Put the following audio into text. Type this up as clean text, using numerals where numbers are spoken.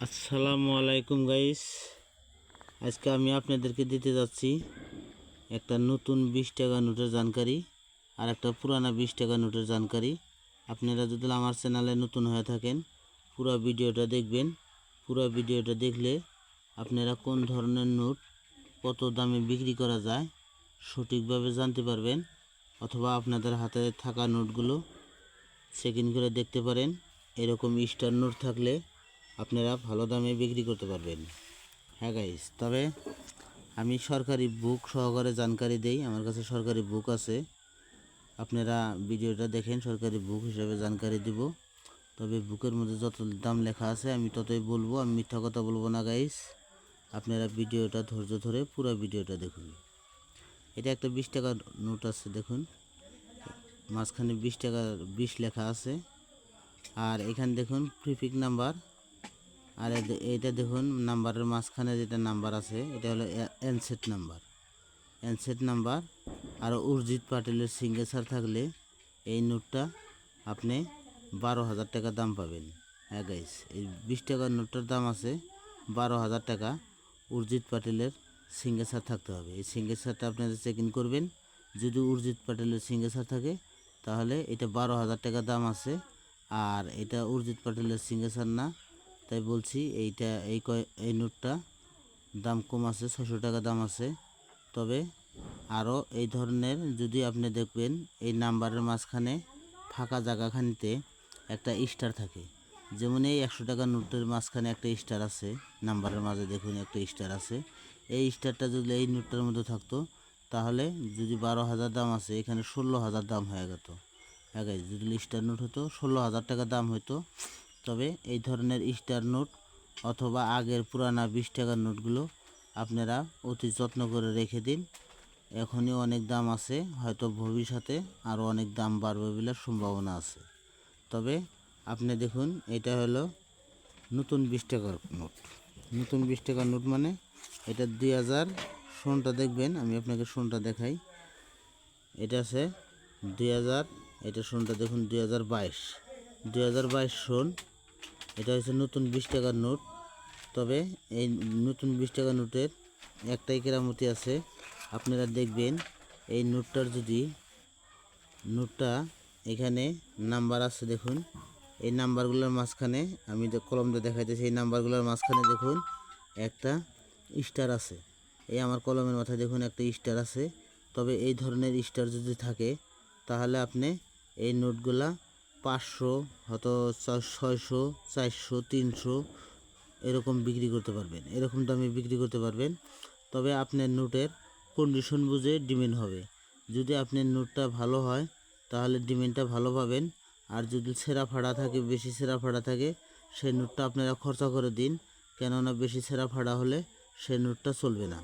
আসসালামু আলাইকুম গাইস। আজকে আমি আপনাদেরকে দিতে যাচ্ছি একটা নতুন 20 টাকা নোটের জানকারি আর একটা পুরানা 20 টাকা নোটের জানকারি। আপনারা যদি আমার চ্যানেলে নতুন হয়ে থাকেন পুরো ভিডিওটা দেখবেন। পুরো ভিডিওটা দেখলে আপনারা কোন ধরনের নোট কত দামে বিক্রি করা যায় সঠিকভাবে জানতে পারবেন, অথবা আপনাদের হাতে থাকা নোটগুলো চেকিং করে দেখতে পারেন। এরকম স্টার নোট থাকলে আপনারা ভালো দামে বিক্রি করতে পারবেন। হ্যাঁ গাইস, তবে আমি সরকারি বুক সহকারে জানকারি দেই। আমার কাছে সরকারি বুক আছে, আপনারা ভিডিওটা দেখেন, সরকারি বুক হিসেবে জানকারি দিব। তবে বুকের মধ্যে যত দাম লেখা আছে আমি ততই বলবো, আমি মিথ্যা কথা বলবো না গাইস। আপনারা ভিডিওটা ধৈর্য ধরে পুরো ভিডিওটা দেখুন। এটা একটা 20 টাকার নোট আছে, দেখুন মাঝখানে 20 টাকা 20 লেখা আছে। আর এখানে দেখুন প্রিফিক নাম্বার, আর এইটা দেখুন নাম্বারের মাঝখানে যেটা নাম্বার আছে এটা হলো এনসেট নাম্বার। এনসেট নাম্বার আর উর্জিত পাটেলের সিগনেচার থাকলে এই নোটটা আপনি 12,000 টাকা দাম পাবেন। হ্যাঁ গাইস, এই 20 টাকার নোটটার দাম আছে 12,000 টাকা। উর্জিত পাটেলের সিগনেচার থাকতে হবে। এই সিগনেচারটা আপনারা চেক ইন করবেন। যদি উর্জিত পাটেলের সিগনেচার থাকে তাহলে এটা 12,000 টাকা দাম আছে। আর এটা উর্জিত পাটেলের সিগনেচার না, তাই বলছি এইটা এই নোটটা দাম কম আছে, 600 টাকা দাম আছে। তবে আরও এই ধরনের যদি আপনি দেখবেন এই নাম্বারের মাঝখানে ফাঁকা জায়গাখানিতে একটা স্টার থাকে, যেমন এই 100 টাকা নোটের মাঝখানে একটা স্টার আছে, নাম্বারের মাঝে দেখুন একটা স্টার আছে। এই স্টারটা যদি এই নোটটার মধ্যে থাকতো তাহলে যদি 12,000 দাম আছে এখানে 16,000 দাম হয়ে যেত। হ্যাঁ গাইস, যদি স্টার নোট হতো 16,000 টাকা দাম হতো। তবে এই ধরনের স্টার নোট অথবা আগের পুরানা 20 টাকার নোটগুলো আপনারা অতি যত্ন করে রেখে দিন। এখনই অনেক দাম আছে, হয়তো ভবিষ্যতে আরও অনেক দাম বাড়বে বলে সম্ভাবনা আছে। তবে আপনি দেখুন এটা হলো নতুন 20 টাকার নোট। নতুন 20 টাকার নোট মানে এটা 2000 সনটা দেখবেন, আমি আপনাকে সনটা দেখাই। এটা আছে 2000, এটা সনটা দেখুন 2022 সন। এটা হচ্ছে নতুন 20 টাকার নোট। তবে এই নতুন 20 টাকার নোটের একটাই কেরামতি আছে, আপনারা দেখবেন এই নোটটার যদি নোটটা এখানে নাম্বার আছে দেখুন, এই নাম্বারগুলোর মাঝখানে আমি যে কলমটা দেখাইতেছি এই নাম্বারগুলোর মাঝখানে দেখুন একটা স্টার আছে। এই আমার কলমের মাথায় দেখুন একটা স্টার আছে। তবে এই ধরনের স্টার যদি থাকে তাহলে আপনি এই নোটগুলা 500 হয়তো 600 400 300 এরকম বিক্রি করতে পারবেন, এরকম দামে বিক্রি করতে পারবেন। তবে আপনার নোটের কন্ডিশন বুঝে ডিমান্ড হবে। যদি আপনার নোটটা ভালো হয় তাহলে ডিমান্ডটা ভালো পাবেন। আর যদি ছেঁড়া ফাড়া থাকে, বেশি ছেঁড়া ফাড়া থাকে, সেই নোটটা আপনারা খরচা করে দিন, কেননা বেশি ছেঁড়া ফাড়া হলে সেই নোটটা চলবে না।